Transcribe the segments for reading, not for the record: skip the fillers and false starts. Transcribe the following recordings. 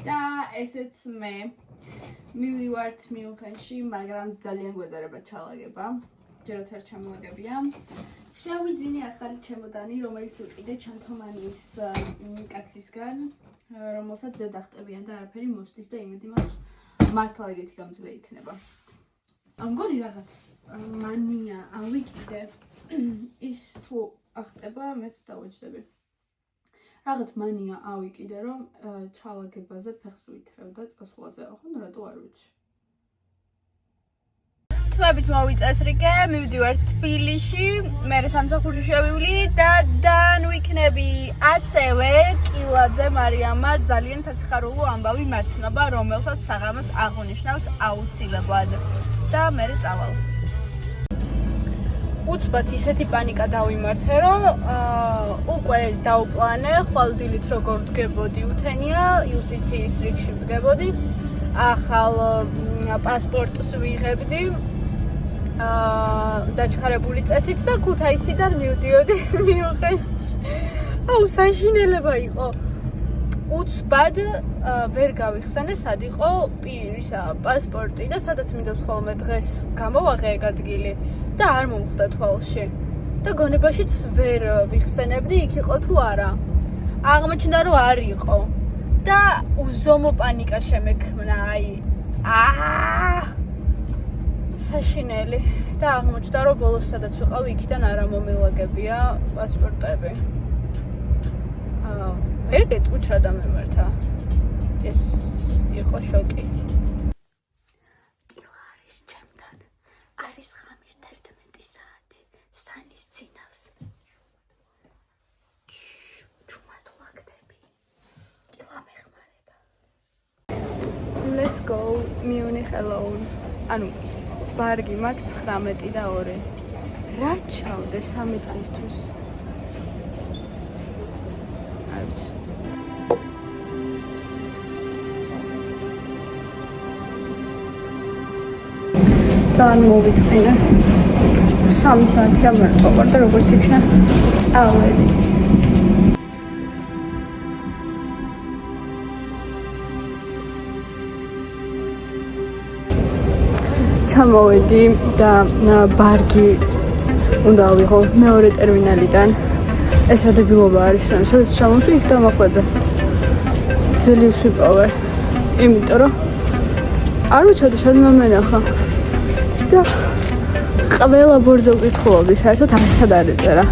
და ესეც მე მივივართ მიუნხენში, მაგრამ ძალიან გვეზარება ჩალაგება. ჯერაც არ ჩამოაგებია. შევიძინე ახალი ჩემოდანი, რომელიც ვიყიდე ჩანთომანის კაცისგან, რომელსაც ზედახტებიან და არაფერი მოსდის და იმედი მაქვს მართლა ეგეთი გამძლე იქნება. ამგონი რაღაც მანია ავიქიდე. ის თუ ახტება, მეც დავეჯდები. რაღაც მანია ავიკიდე, რომ ჩალაგებაზე ფეხს ვითრევ და წასვლაზე, ხო, რატო არ ვიცი. თვებით მოვიწესრიგე, მივდივარ თბილისში, მე სამსახურში შევივლი და ვიქნები ასევე კილაძე მარიამა ძალიან საციხარულო ამბავი მაცნობა, რომელსაც საღამოს აღნიშნავს აუცილებლად და მე წავალ. უცბად ისეთი პანიკა დავიმართე, რომ უკვე დავპლანე, ხვალდილით როგორ ვდგებოდი უთენია, იუსტიციის რიგში ვდგებოდი, ახალ პასპორტს ვიღებდი, დაჩქარებული წესით და ქუთაისიდან მივდიოდი მიუნხენში. აუ, საშინელება იყო. უცბად ვერ გავიხსენე, სად იყო პასპორტი და სადაც მინდავს ხოლმე დღეს გამოვაღე ეგ ადგილი და არ მომხვდა თვალში. და გონებაშიც ვერ ვიხსენებდი, იქ იყო თუ არა. აღმოჩნდა, რომ არ იყო. და უზომო პანიკა შემექმნა, საშინელი. და აღმოჩნდა, რომ ბოლოს სადაც ვიყავი, იქიდან არ მომილაგებია პასპორტები. ვერ გეტყვით რა დამემართა. ეს იყო შოკი. კილა არის ჩემთან. არის ღამის 11 საათი. სტანის წინავს. ჩუმად ლაგდები. კილა მეხმარება. Let's go Munich alone. ანუ ბარგი მაქვს 19 და 2. რა ჩავდე 3 დღისთვის. ძალიან მოვიწყინე. 3 საათია მარტო ვარ და როგორც იქნა წავედი. ჩამოვედი და ბარგი უნდა ავიღო მეორე ტერმინალიდან. ეს ადებილობა არის, სადაც ჩამოვშვი, იქ დამახვედრე. ძელიუს ვიპოვე. იმიტომ რომ არ ვიცოდი სადმე მენახა. და ყველა ბორძო ვკითხულობდი, საერთოდ არასად არ ეწერა.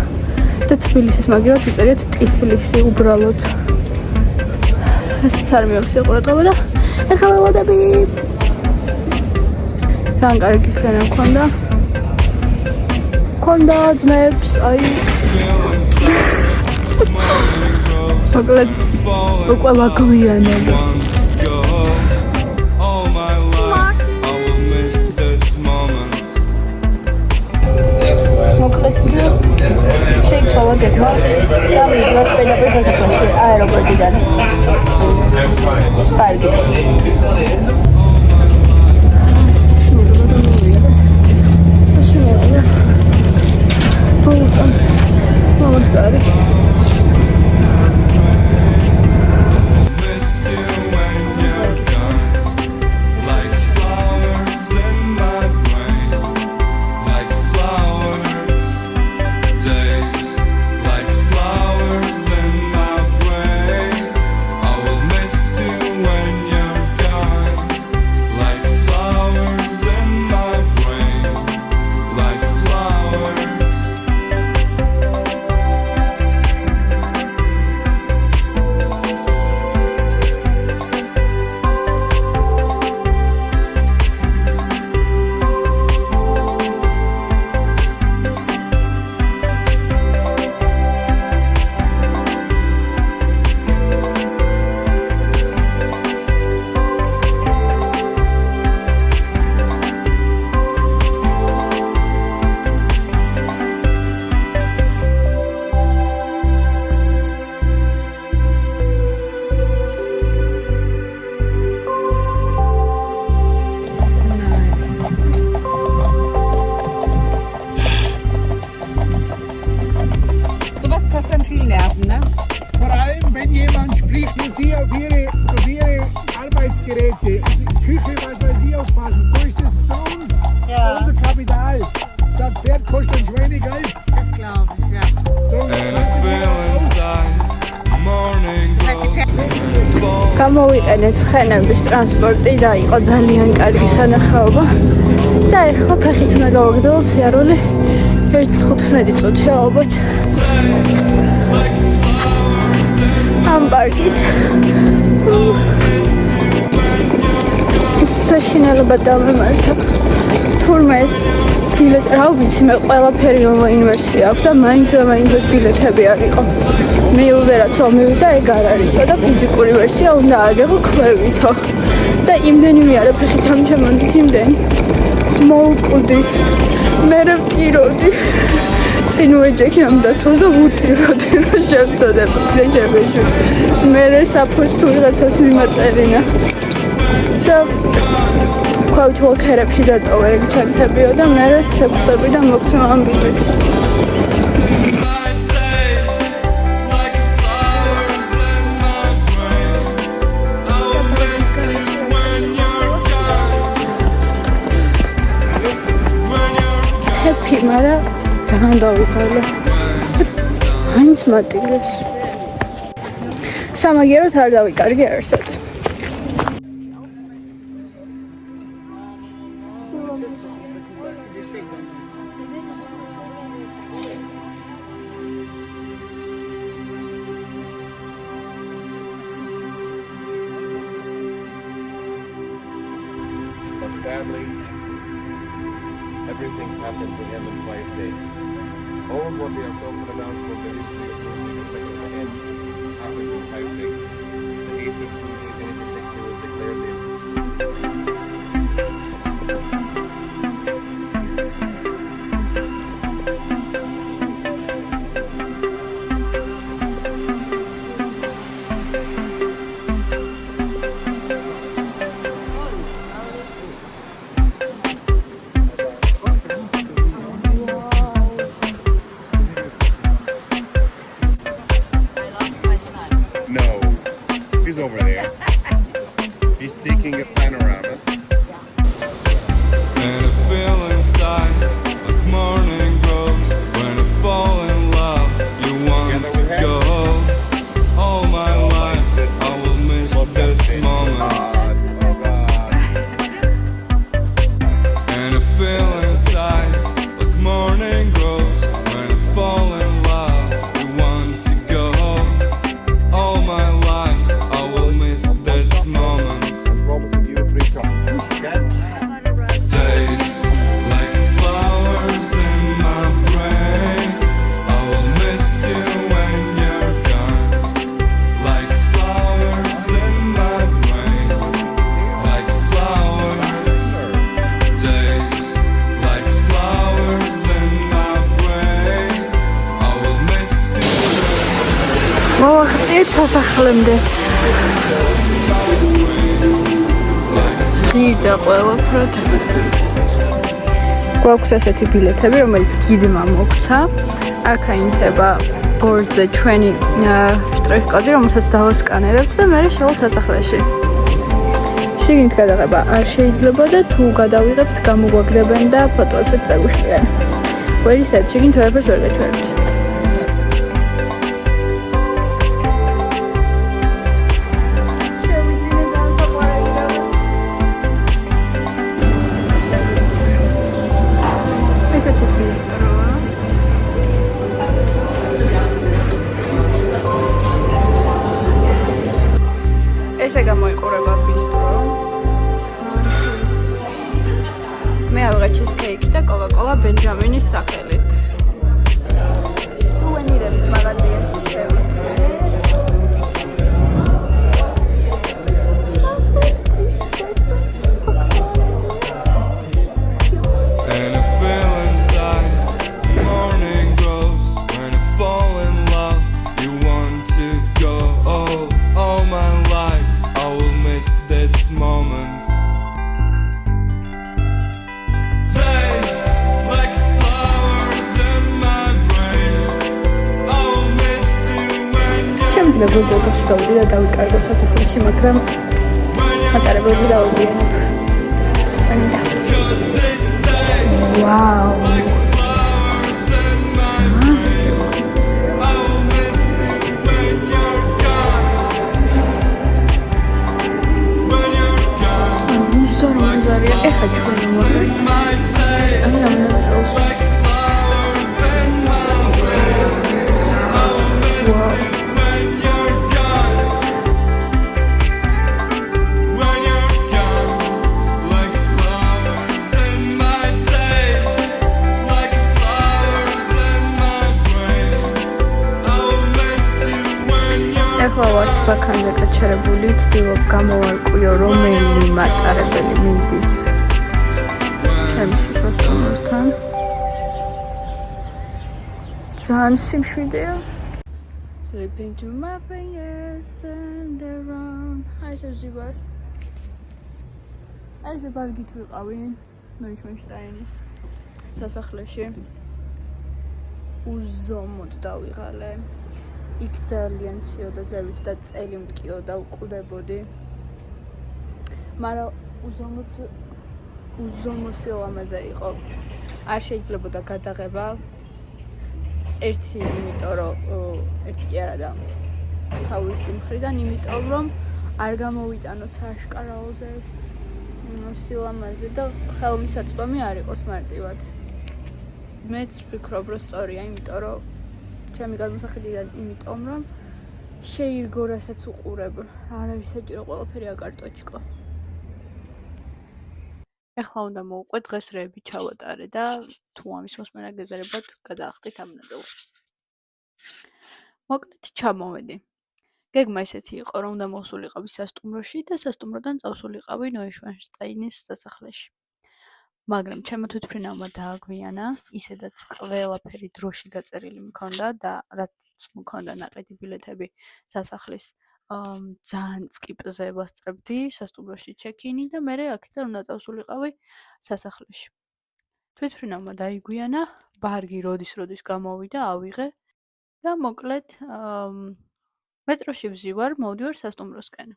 და თბილისის მაგივრად ვიწერიათ ტიფლისი უბრალოდ. ესეც არ მიაქვს ყურადღება და ეხლა ველოდები. ძალიან კარგი ფრენა მქონდა. მქონდა ძმებს, მოკლედ უკვე ვაგვიანები. მოკლედ შეიცვალა გეგმა და მივიდა პედაგოგის სასახლეში აეროპორტიდან. კარგი. საშინელია. ბოლოს მომსწარი. Like flowers in my brain, I will miss Geräte, Küche, was weiß ich, aufpassen. So ist das bei uns. Ja. Unser Kapital. Das Pferd kostet ein Schweinegeld. Das glaube ich, ja. And I feel inside, morning glows. გამოვიყენეთ ცხენების ტრანსპორტი და იყო ძალიან კარგი სანახაობა. და ეხლა ფეხით უნდა გავაგრძელოთ სიარული 1-15 წუთი ალბათ. ამ პარკით საშინელებად დავემართა. თურმე ეს ბილეტი რა ვიცი მე ყველაფერი ონლაინ ვერსია აქვს და მაინც ეს ბილეთები არ იყო. მეილზე რაც მივიდა ეგ არ არისო და ფიზიკური ვერსია უნდა აგეღო ქვევითო. და იმდენივე არა ფეხით ამ ჩემონდით იმდენი. მოვკვდი. მე ვტიროდი. სინუეჯექი ამ დაცოს და ვუტიროდი რომ შევწოდებოდი და შევეშო. მე საფოს თუ რაღაცას მიმაწერინა. და ქავთულ ქერებში დატოვა ეგ ჩანთებიო და მე შევხვდები და მოგცემ ამ ბილეთს. Happy, მარა ძალიან დავიქალე. აინც მატილეს. სამაგიეროდ არ დავიკარგე არსად. But sadly, everything happened to him in 5 days. All of what we are talking about from the history of the second hand happened in 5 days. The 8th of June 1886 he was declared dead. No, he's over there. He's taking a panorama. And I feel inside like morning grows. When I fall in love, you want to go. All my life I will miss this moment. And I feel inside like morning grows. When I fall in love, you want to go. All my life I will miss this moment. I'm promising you a free chocolate. Days like flowers in my brain. I will miss you when you're gone. Like flowers in my brain. Like flowers. Days like flowers in my brain. I will miss you. მოვახციეთ სასახლემდეც. გირდა ყველაფრად. გვაქვს ასეთი ბილეთები, რომელიც გიდმა მოგცა. აქ აინთება ბორდზე ჩვენი შტრიხ-კოდი, რომელსაც დავასკანერებთ და მე შევალთ სასახლეში. შიგნით გადაღება არ შეიძლება და თუ გადავიღებთ, გამოგვაგდებენ და ფოტოებსაც წაგუშლიან. ვერისად შიგნით ვერაფერს ვერ გაჩვენებთ. ესეთი ბისტროა. ესე გამოიყურება ბისტრო. მე ავიღე ჩიზკეიკი და კოკა-კოლა ბენჯამინის სახელით. სუვენირების მაღაზიაში შევიდე. And I feel inside, morning grows. When I fall in love, you want to go. All my life I will miss this moment. Days like flowers in my brain. I will miss you when you're შემიძლია ბოდოქში გავიდე და დავიკარგო სასახლეში, მაგრამ when you're მატარებელზე დავუყენებ. Cause they stay Wow. like flowers in my brain. I will miss you when you're gone. When you're gone, Ruzarozari ეხა ჩვენი მომენტი. my taste Აი ამოწევს. like flowers in my brain. I will miss you when you're gone. When you're gone, like flowers in my taste, like flowers in my brain. I will miss you when you're ეხლა ვართ ბაქანზე გაჩერებული, ვცდილობ გამოვარკვიო რომელი მატარებელი მინდის ჩემს სასტუმროსთან. ძალიან სიმშვიდეა. Sleeping to my fingers and around. აი ეს ვზივარ. აი ეს ბარგით ვიყავი ნოიშმენშტაინის სასახლეში. უზომოდ დავიღალე. იქ ძალიან ციოდა ზევით და წელი მტკიოდა უყდებოდი. მაგრამ უზომო სილამაზე იყო. არ შეიძლებოდა გადაღება. ერთი იმიტომ რომ ერთი კი არა და თავისი მხრიდან იმიტომ რომ არ გამოვიტანოთ აშკარაოზე ეს სილამაზე და ხელმისაწვდომი არ იყოს მარტივად. მეც ვფიქრობ რომ სწორია, იმიტომ რომ ჩემი გადმოსახედიდან იმიტომ რომ შეირგო რასაც უყურებ. არავის საჭირო ყველაფერი აკარტოჩკო. ეხლა უნდა მოვყვე დღეს რეები ჩავატარე და თუ ამის მოსმენა გეზარებათ გადაახტით ამ ნაწილს. მოკლედ ჩამოვედი. გეგმა ისეთი იყო, რომ უნდა მოსულიყავი სასტუმროში და სასტუმროდან წავსულიყავი ნოიშვენშტაინის სასახლეში. მაგრამ ჩემო თვითმფრინავმა დააგვიანა, ისედაც ყველაფერი დროში გაწერილი მქონდა და რაც მქონდა ნაყიდი ბილეთები სასახლის ძალიან წკიპზე ვასწრებდი სასტუმროში ჩეკინი და მე აქედან უნდა წავსულიყავი სასახლეში. თვითმფრინავმა დაიგვიანა, ბარგი როდის გამოვიდა, ავიღე და მოკლედ მეტროში ვზივარ, მოვდივარ სასტუმროსკენ.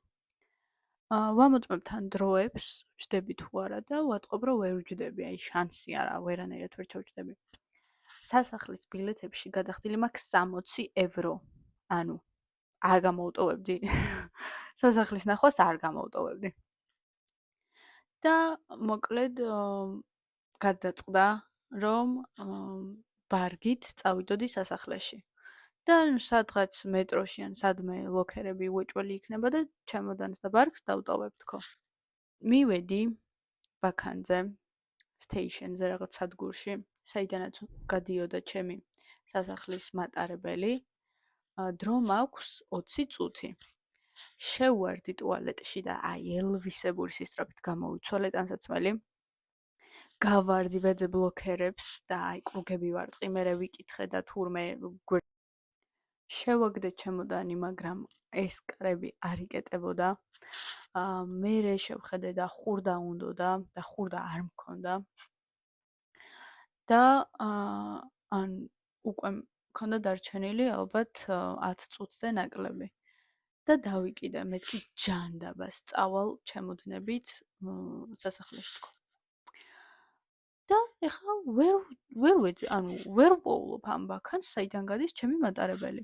ვამოწმებ თან დროებს, ვჯდები თუ არა და ვატყობ რომ ვერ ვჯდები, აი შანსი არა, ვერანაირად ვერ ჩავჯდები. სასახლის ბილეთებში გადახდილი მაქვს 60 евро. ანუ არ გამოვტოვებდი. სასახლის ნახვას არ გამოვტოვებდი. და მოკლედ გადაწყდა რომ ბარგით წავიდოდი სასახლეში. და სადღაც მეტროში ან სადმე ლოქერები უეჭველი იქნება და ჩემოდანს და ბარგს დავტოვებ თქო. მივედი ბაქანზე, სტეიშენზე რაღაც სადგურში, საიდანაც გადიოდა ჩემი სასახლის მატარებელი. დრო მაქვს 20 წუთი. შევვარდი ტუალეტში და აი ელვისებური სისწრაფით გამოვიცვალე ტანსაცმელი. გავარდი ვეძებ ლოქერებს და აი კრუგები ვარტყი, მერე ვიკითხე და თურმე შევაგდე ჩემოდანი, მაგრამ ეს კარები არ იკეტებოდა. მერე შევხედე და ხურდა უნდოდა და ხურდა არ მქონდა. და ან უკვე მქონდა დარჩენილი ალბათ 10 წუთზე ნაკლები. და დავიკიდე, მეთქი ჯანდაბას წავალ ჩემოდნებით სასახლეში თქო. და ეხლა ვერ ვპოულობ ამ ბაქანს, საიდან გადის ჩემი მატარებელი.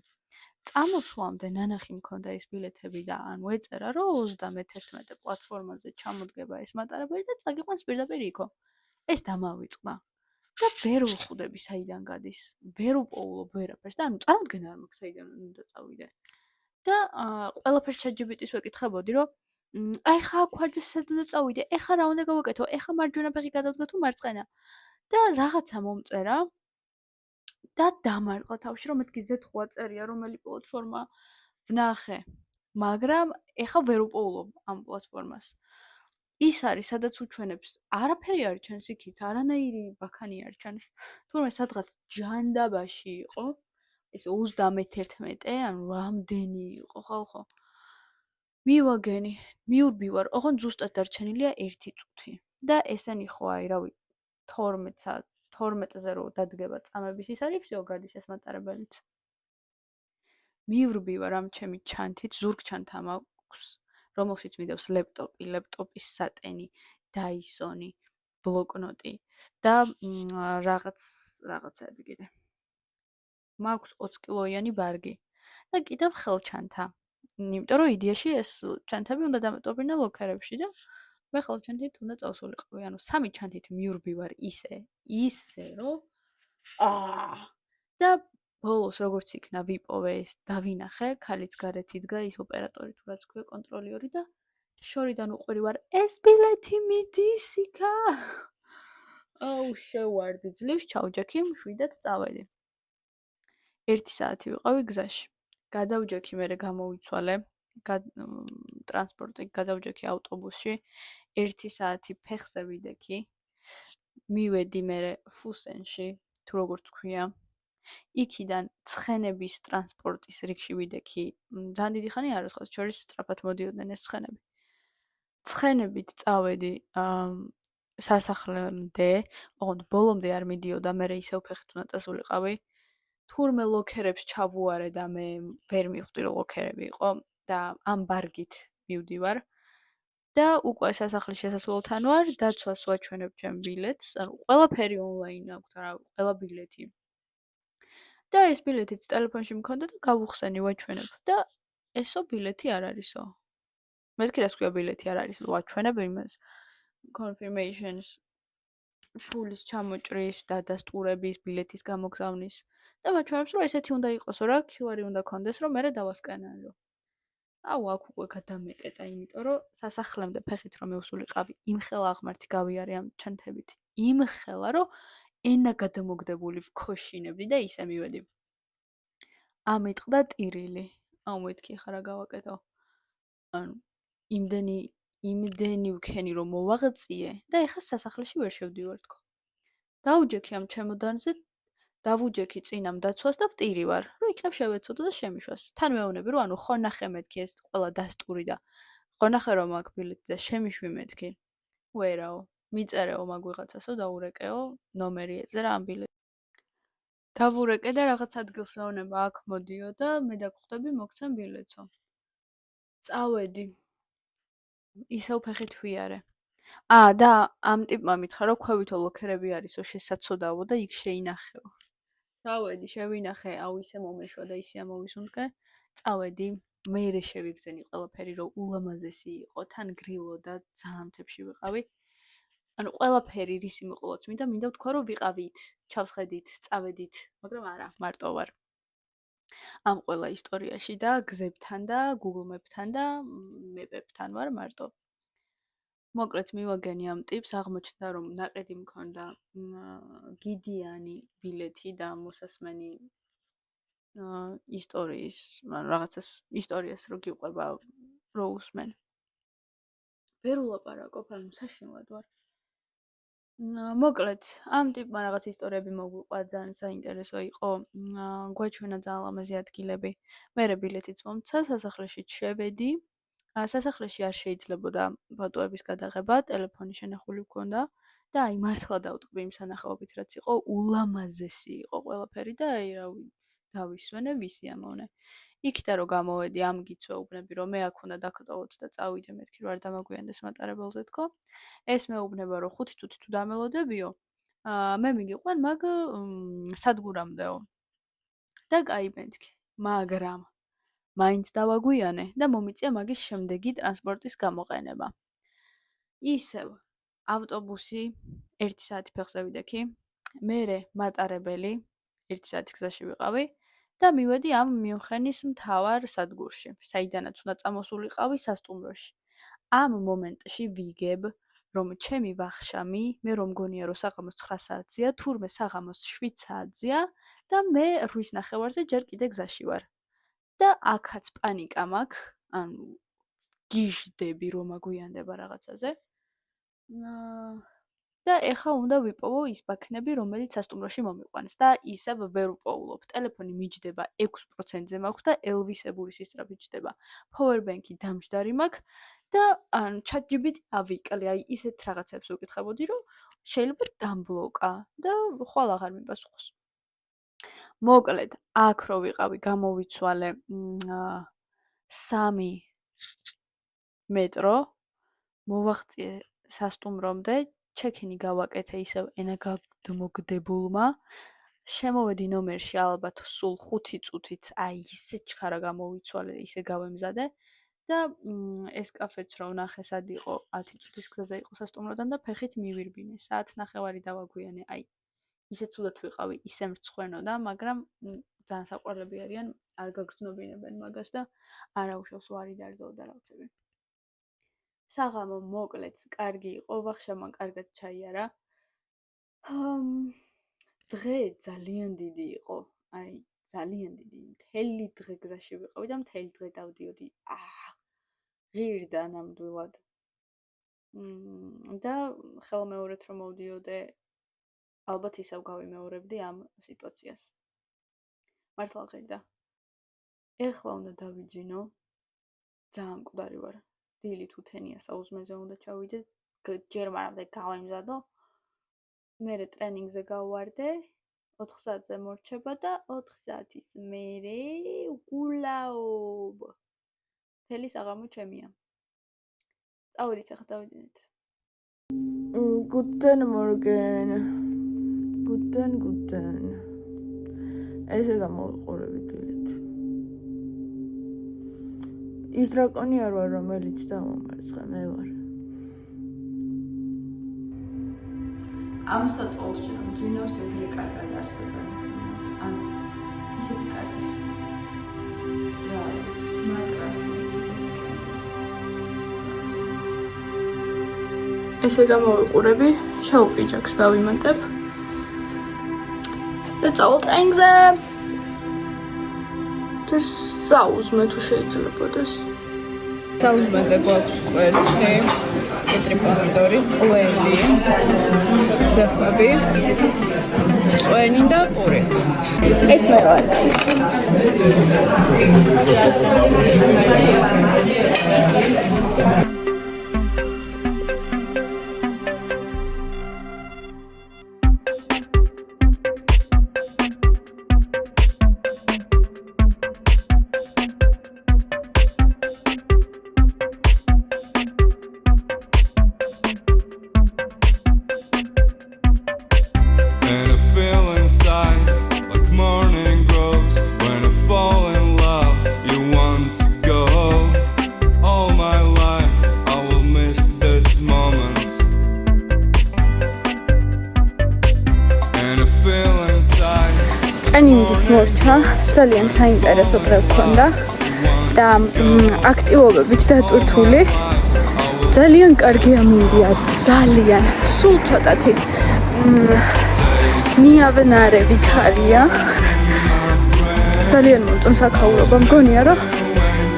წამოსვლამდე ნანახი მქონდა ეს ბილეთები და ან ვეწერა რომ 31 პლატფორმაზე ჩამოდგება ეს მატარებელი და წაგიყვანს პირდაპირ იქო. ეს დამავიწყდა. და ვერ ვხვდები საიდან გადის. ვერ ვპოულობ ვერაფერს და ანუ წარმოდგენა არ მაქვს საიდან უნდა წავიდე. და ყველაფერს ChatGPT-ს ვეკითხებოდი რომ აი ხა აქ ვარ და სად უნდა წავიდე? ეხა რა უნდა გავაკეთო? ეხა მარჯვენა ფეხი გადავდგა თუ მარცხენა? და რაღაცა მომწერა და დამარტყა თავში რომ მეთქი Z8 წერია რომელი პლატფორმა ვნახე. მაგრამ ეხა ვერ ვპოულობ ამ პლატფორმას. ის არის სადაც უჩვენებს არაფერი არ ჩანს იქით, არანაირი ბაქანი არ ჩანს. თურმე სადღაც ჯანდაბაში იყო. ეს 31, ანუ რამდენი იყო ხალხო. მივაგენი, მიურბივარ, ოღონდ ზუსტად დარჩენილია 1 წუთი. და ესენი ხო აი რავი 12-ზე რო დადგება წამების ის არის всё გადის ეს მატარებელიც. მიურბივარ ამ ჩემი ჩანთით, ზურგჩანთა მაქვს რომელშიც მიდევს ლეპტოპის სატენი, დაისონი, ბლოკნოტი და რაღაცები კიდე. მაქვს 20 კილოიანი ბარგი და კიდევ ხელჩანთა. იმიტომ რომ იდეაში ეს ჩანთები უნდა დამეტოვებინა ლოქერებში და მე ხელჩანთით უნდა წავსულიყავი. ანუ 3 ჩანთით მიურბი ვარ ისე რომ და ბოლოს როგორც იქნა ვიპოვე ეს დავინახე, ქალიც გარეთ იდგა, ის ოპერატორი თუ რაც ქვია, კონტროლიორი და შორიდან უყვირი ვარ, ეს ბილეთი მიდის იქა. აუ შევარდი ძლივს, ჩავჯექი, მშვიდად წავედი. 1 საათი ვიყავი გზაში. გადავჯექი, მერე გამოვიცვალე, ტრანსპორტი გადავჯექი ავტობუსში, 1 საათი ფეხზე ვიდექი, მივედი მერე ფუსენში, თუ როგორც ქვია, იქიდან ცხენების ტრანსპორტის რიგში ვიდექი, ძალიან დიდი ხანი არ ვიყავს, შორის სწრაფად მოდიოდნენ ეს ცხენები. ცხენებით წავედი სასახლემდე, ოღონდ ბოლომდე არ მიდიოდა, მერე ისევ ფეხით უნდა წასულიყავი. თურმე ლოქერებს ჩავუარე და მე ვერ მივხვდი რომ ლოქერები იყო და ამ ბარგით მივდივარ და უკვე სასახლის შესასვლელთან ვარ, დაცვას ვაჩვენებ ჩემ ბილეთს, ანუ ყველაფერი ონლაინ აქვს, რა, ყველა ბილეთი. და ეს ბილეთიც ტელეფონში მქონდა და გავუხსენი ვაჩვენებ და ესო ბილეთი არ არისო. მეთქი რას ქვია ბილეთი არ არის, ვაჩვენებ იმას confirmations სულის ჩამოჭრის და დასტურების ბილეთის გამოგზავნის და ვაჩვენებს რომ ესეთი უნდა იყოსო რა, QR-ი უნდა კონდეს რომ მე დავასკანარო. აუ აქ უკვე გადამეკეტა, იმიტომ რომ სასახლემდე ფეხით რომ მივსულიყავი, იმხელა აღმართი გავიარე ამ ჩანთებით. იმხელა რომ ენა გადამოგდებული ვქოშინებდი და ისე მივედი. ამიტყდა ტირილი. აუ მეთქი ხა რა გავაკეთო. ანუ იმდენი ვქენი რომ მოვაღწიე და ეხა სასახლეში ვერ შევდივარ თქო. დავუჯექი ამ ჩემოდანზე, დავუჯექი წინამ დაცვას და ვტირი ვარ, რომ იქნებ შევეცოდო და შემიშვას. თან მეუბნები რომ ანუ ხო ნახე მეთქი ეს ყველა დასტური და ხო ნახე რომ აქ ბილეთი და შემიშვი მეთქი. ვერაო, მიწერეო მაგ ვიღაცასო დაურეკეო, ნომერი ეძლე რა ამ ბილეტს. დავურეკე და რაღაც ადგილს მეუბნება აქ მოდიო და მე დაგხვდები მოგცემ ბილეთსო. წავედი. ისევ ფეხით ვიარე. და ამ ტიპმა მითხრა რომ ქვევითო ლოქერები არისო შესაძოდაო და იქ შეინახეო. წავედი, შევინახე, აუ ისე მომეშვა და ისე ამოვისუნთქე. წავედი, მეერე შევიგზენი ყველაფერი რომ ულამაზესი იყო, თან გრილო და ძალიან მთებში ვიყავი. ანუ ყველაფერი რისი მიყოლოც მინდა ვთქვა რომ ვიყავით, ჩავსხედით, წავედით, მაგრამ არა, მარტო ვარ. ამ ყველა ისტორიაში და გზებთან და Google Map-თან და მეპებთან ვარ მარტო. მოკლედ მივაგენი ამ ტიპს, აღმოჩნდა რომ ნაყიდი მქონდა გიდიანი ბილეთი და მოსასმენი ისტორიის, ანუ რაღაცას ისტორიას რო გიყვება რო უსმენ. ვერ ულაპარაკობ, ანუ საშინლად ვარ. მოკლედ, ამ ტიპმა რაღაც ისტორიები მოგვიყვა, ძალიან საინტერესო იყო, გვაჩვენა ძალიან ლამაზი ადგილები. მერე ბილეთიც მომცა, სასახლეშიც შევედი. სასახლეში არ შეიძლებოდა ფოტოების გადაღება, ტელეფონი შენახული მქონდა და აი მართლა დავტყვი იმ სანახაობით, რაც იყო, ულამაზესი იყო ყველაფერი და აი რავი, დავისვენე, ვისი ამოვნე. იქიდან რომ გამოვედი, ამ გიცვეუბნები, რომ მე აქ უნდა დაგტოვოთ და წავიდე, მეთქი რომ არ დამაგვიანდეს მატარებელზე თქო. ეს მეუბნება, რომ 5 წუთი თუ დამელოდებიო, მე მიგიყვან მაგ სადგურამდეო. და კაი მეთქი, მაგრამ მაინც დავაგვიანე და მომიწია მაგის შემდეგი ტრანსპორტის გამოყენება. ისევ ავტობუსი 1 საათი ფეხზე ვიდექი, მერე მატარებელი 1 საათი გზაში ვიყავი და მივედი ამ მიუნხენის მთავარ სადგურში, საიდანაც უნდა წამოსულიყავი სასტუმროში. ამ მომენტში ვიგებ, რომ ჩემი ვახშამი, მე რომ მგონია რომ საღამოს 9 საათზეა, თურმე საღამოს 7 საათზეა და მე 8-ის ნახევარზე ჯერ კიდე გზაში ვარ. და აქაც პანიკა მაქვს, ანუ გიჟდები რომ აგვიანდება რაღაცაზე. და ეხა უნდა ვიპოვო ის ბაქნები, რომელიც სასტუმროში მომიყვანს და ისევ ვერ ვპოულობ. ტელეფონი მიჯდება 6%-ზე მაქვს და ელვისებური სისწრაფით ჯდება. Powerbank-ი დამჯდარი მაქვს და ან ChatGPT ავიკლე, აი ისეთ რაღაცებს ვიკითხებოდი, რომ შეიძლება დამბლოკა და ხვალ აღარ მიპასუხოს. მოკლედ, აქ რო ვიყავი, გამოვიცვალე 3 მეტრო, მოვაღწიე სასტუმრომდე, ჩეკინი გავაკეთე ისევ ენა გადმოგდებულმა, შემოვედი ნომერში ალბათ სულ 5 წუთით, აი ისე ჩქარა გამოვიცვალე, ისე გავემზადე და ეს კაფეც რო ვნახე სად იყო 10 წუთის გზაზე იყო სასტუმროდან და ფეხით მივირბინე, საათ ნახევარი დავაგვიანე, აი ისე ცუდად ვიყავი, ისე მრცხვენოდა, მაგრამ ძალიან საყვარლები არიან, არ გაგრძნობინებენ მაგას და არა უშავს ვარი დარდო და რაღაცები. საღამო მოკლედ კარგი იყო, ვახშა მან კარგად ჩაიარა. დღე ძალიან დიდი იყო, აი ძალიან დიდი, მთელი დღე გზაში ვიყავი და მთელი დღე დავდიოდი. ღირდა ნამდვილად. და ხელმეორედ რომ მოვდიოდე, ალბათ ისევ გავიმეორებდი ამ სიტუაციას. მართლა ღირდა. ეხლა უნდა დავიძინო. ძალიან მკვდარი ვარ. დილით უთენია საუზმეზე უნდა ჩავიდე, ჯერ მანამდე გავემზადო. მერე ტრენინგზე გავვარდე, 4 საათზე მორჩება და 4 საათის მერე ვგულაობ. მთელი საღამო ჩემია. წავედით ახლა დავიძინეთ. Guten Morgen. Guten. ესე გამოვიყურებით დილით. ის დრაკონი არ ვარ, რომელიც დამომარცხა, მე ვარ. ამ საწყალში რომ ძინავს ეგრე კარგად არსებდა ძინავს. ანუ ისეთი კარგი რა მატრასი ისეთი კარგი. ესე გამოვიყურები, შავ პიჯაკს დავიმატებ. და წავალ ტრენინგზე. ეს საუზმე თუ შეიძლებადეს. საუზმეზე გვაქვს კვერცხი, კიტრი პომიდორი, ყველი, ძეხვები, წვენი და პური. ეს მე ვარ. And I feel inside like morning grows when I fall in love. You want to go all my life. I will miss this moment. And I feel inside. ტრენინგის მორჩა ძალიან საინტერესო დღე გქონდა და აქტივობებით დატვირთული. ძალიან კარგი ამინდია, ძალიან. სულ ცოტათი ნიავნარები ხარია. ძალიან მომწონს აქაურობა, მგონია რომ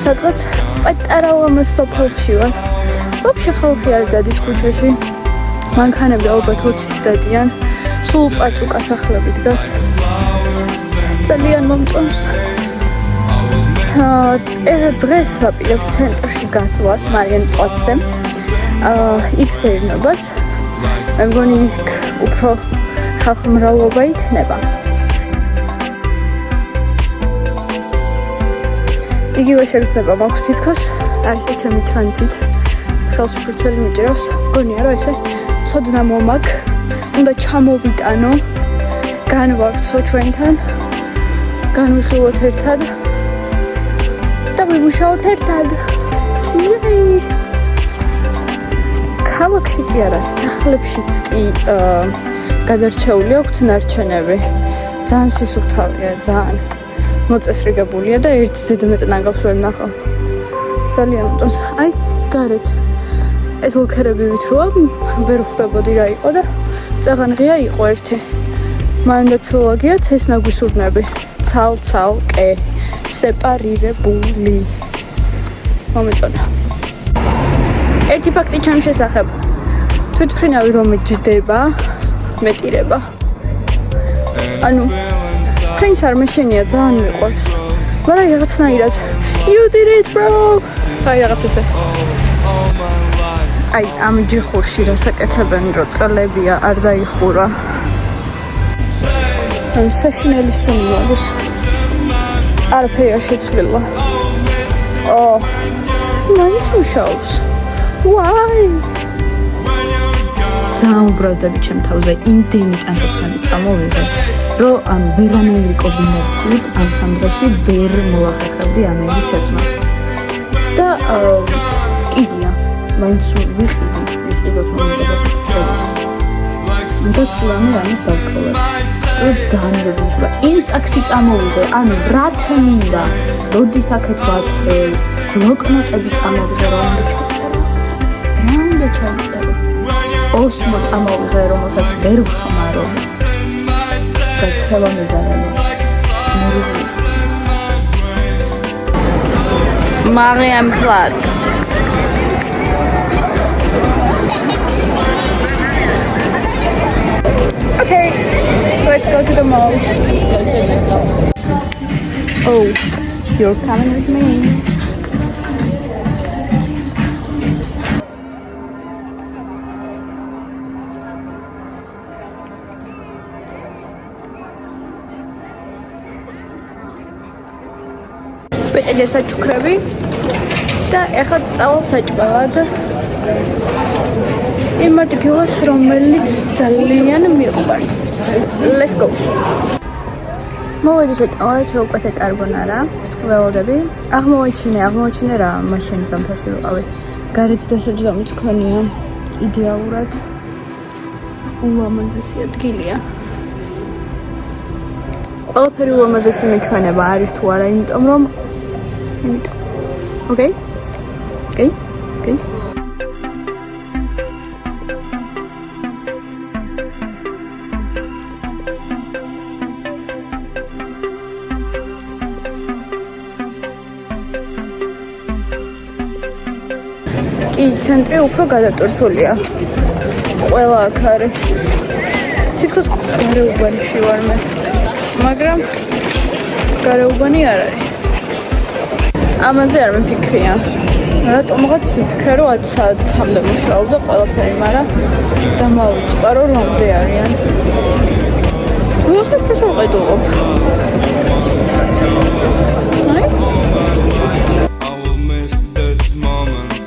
სადღაც პატარა ლამაზ სოფელში ვარ. ვაფშე ხალხი არ დადის ქუჩაში. მანქანები ალბათ 20-ით დადიან. სულ პაწუკა სახლები დგას. ძალიან მომწონს. დღეს ვაპირებ ცენტრში გასვლას მარიენპლაცზე. იქ სეირნობას. მე მგონი იქ უფრო ხალხმრავლობა იქნება. იგივე შეგრძნება მაქვს თითქოს, ასე ჩემი თვანთით. ხელს ფურცელი მიჭირავს, მგონია რომ ესე ცოდნა მომაქვს, უნდა ჩამოვიტანო, განვავრცო ჩვენთან, განვიხილოთ ერთად და ვიმუშაოთ ერთად. ქალაქში კი არა, სახლებშიც კი გადარჩეული აქვს ნარჩენები. ძალიან სისუფთავია, ძალიან მოწესრიგებულია და ერთ ზედმეტ ნაგავს ვერ ნახავ. ძალიან მომწონს. აი, გარეთ ეს ლოქერები ვითროა, ვერ ხვდებოდი რა იყო და წაღანღია იყო ერთი. მანდაცოლოგიათ ეს ნაგვისურნები. ცალ-ცალკე, სეპარირებული. მომეწონა. ერთი ფაქტი ჩემ შესახებ. თვითმფრინავი რომ ჯდება, მეტირება. ანუ ფრენს არ მეშენია, ძალიან მიყვარს. მაგრამ რაღაცნაირად You did it, bro! აი რაღაც ესე. აი ამ ჯიხურში რასაკეთებენ, რომ წლებია არ დაიხურა. ამ საშინელი სუნოდეს. არაფერი არ შეცვლილა. მაინც მუშაობს. Why? Ზაუბრობდები ჩემ თავზე იმდენი ტანსაცმელი წამოვიღე, რომ ამ ვერანაირი კომბინაციით ამ სამ დღეში ვერ მოვახერხებდი ამერის შეცვლას. და კიდია, მაინც ვიყიდოთ მომენტებს. და ფლანი რამის დავკროვებ. ძალიან რეგულარულად. ის ტაქსი წამოვიდე, ანუ რა თემინდა, როდის აქეთ ვაკეთე, ბლოკნოტები წამოვიდე, რა უნდა ჩავწერო. ოსმო წამოვიდე, რომელსაც ვერ ვხმარო. და ხელოვნე ზარალო. Marienplatz. Okay, let's go to the mall. Oh, you're coming with me. Wait, საჩუქრები და ეხლა წავალ საჭმელად. იმ ადგილას, რომელიც ძალიან მიყვარს. Let's go. მოვედი საჭმელად, შევკვეთე კარბონარა, ველოდები. აღმოჩინე რა მაშინ ზამთარში ვიყავი. გარეთ დასაჯდომიც ქონია. იდეალურად. ულამაზესი ადგილია. ყველაფერი ულამაზესი მიჩვენება არის თუ არა, იმიტომ რომ Okay. კი, ცენტრი უფრო გადატორცულია. ყველა აქ არის. თითქოს გარეუბანში ვარ მე. მაგრამ გარეუბანი არ არის. ამაზე არ მიფიქრია. რატომღაც ვიფიქრე, რომ 10 საათამდე მუშაობ და ყველაფერი, მაგრამ დამავიწყარო 8-მდე არიან. ვიღებ ეს ვყიდულობ. აი? I will miss this moment,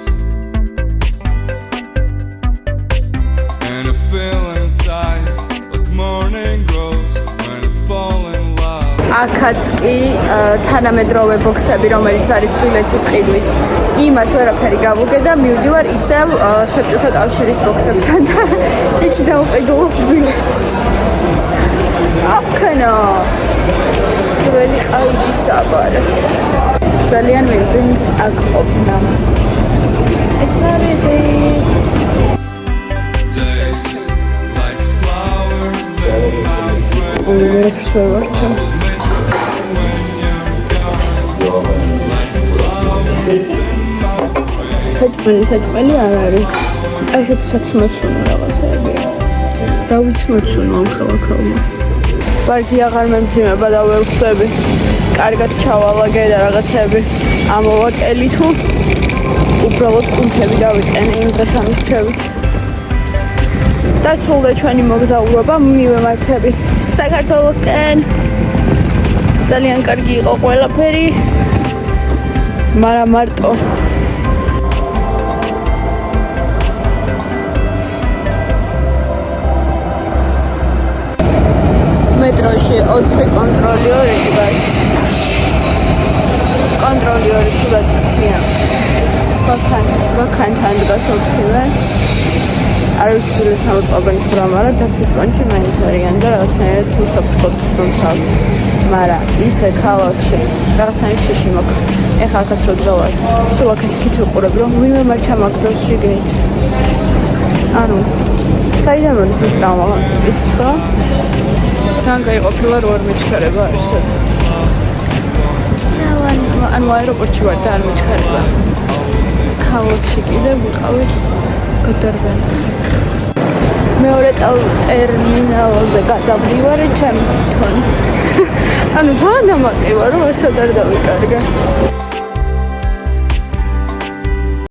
and I feel inside like morning grows when I fall in love. აქაც კი თანამედროვე ბოქსები, რომელიც არის ბილეთის ყიდვის, იმას ვერაფერი გავუგე და მივდივარ ისევ საბჭოთა კავშირის ბოქსებთან და იქ დავყიდულობ ბილეთს. აკენა ძველი ყაიდის საბარი. ძალიან მეძინს აქ ყოფნა. It's not easy. Days like flowers in my brain. ვერაფერს ვერ ვარჩევ. საჭმელი არ არის. აი ესეთი საცმოცუნო რაღაცებია. რა ვიცი მოცუნო ამ ხალხალმა. ვარგი აღარ მემძიმება და ვერ ვხვდები. კარგად ჩავალაგე და რაღაცები ამოვაკელი თუ უბრალოდ კუნთები დავიწყენე იმ დღეს ამის თრევით. დასრულდა ჩვენი მოგზაურობა, მივემართები საქართველოსკენ. ძალიან კარგი იყო ყველაფერი. მაგრამ მარტო მეტროში 4 კონტროლიორი დგას. კონტროლიორი თუნდაც ხია. ვაკანთან დგას 4-ვე. არ ვიცი ბილეთს ამოწყობენ სულ, მაგრამ ტაქსის პონჩი მაინც არიან და რაღაცნაირად უსაფრთხოდ ვთქვათ. მაგრამ ისე ქალაქში რაღაცნაირად შეში მოქვს. ეხლა აქაც რო დგავარ, სულ აქეთ იქით ვიყურებ, რომ ვინმე მარჩა მაგდოს შიგნით. ანუ საიდან მოდის ეს ტრავმა? იცით რა? თან გაიყოფილა რო არ მეჩქარება ერთად. ანუ აეროპორტში ვარ და არ მეჩქარება. ქალაქში კიდე ვიყავი გადარბენად. მეორე ტერმინალზე გადავდივარი ჩემი თვითონ. ანუ ძალიან დამატება რომ ერთად არ დავიკარგა.